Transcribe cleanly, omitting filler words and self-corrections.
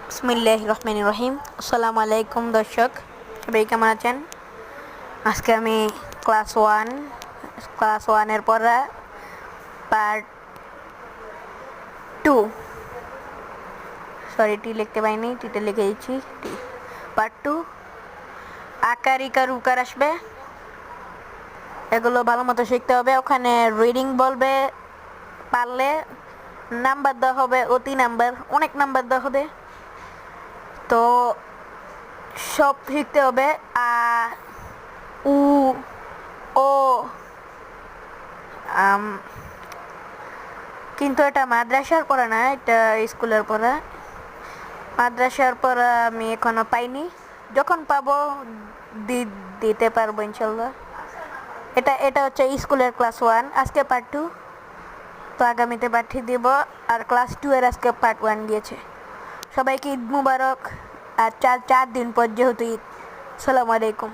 বিসমিল্লাহির রহমানির রহিম। আসসালামু আলাইকুম দর্শক, সবাই কেমন আছেন? আজকে আমি ক্লাস ওয়ানের পড়া পার্ট টু, সরি টি লিখতে পাইনি, টিতে লিখে দিচ্ছি টি। পার্ট টু, আকার ইকার উকার আসবে, এগুলো ভালো মতো শিখতে হবে। ওখানে রিডিং বলবে, পারলে নাম্বার দেওয়া হবে, অতি নাম্বার, অনেক নাম্বার দেওয়া হবে। তো সব শিখতে হবে। আ উ ও কিন্তু এটা মাদ্রাসার পড়া না, এটা স্কুলের পড়া। মাদ্রাসার পড়া আমি এখনো পাইনি, যখন পাবো দিতে পারবো ইনশাল্লাহ। এটা হচ্ছে স্কুলের ক্লাস ওয়ান, আজকে পার্ট টু, তো আগামীতে পার্ট থ্রি দিব। আর ক্লাস টু এর আজকে পার্ট ওয়ান দিয়েছে। সবাইকে ঈদ মুবারক। আর চার দিন পর যেহেতু ঈদ। আসসালামু আলাইকুম।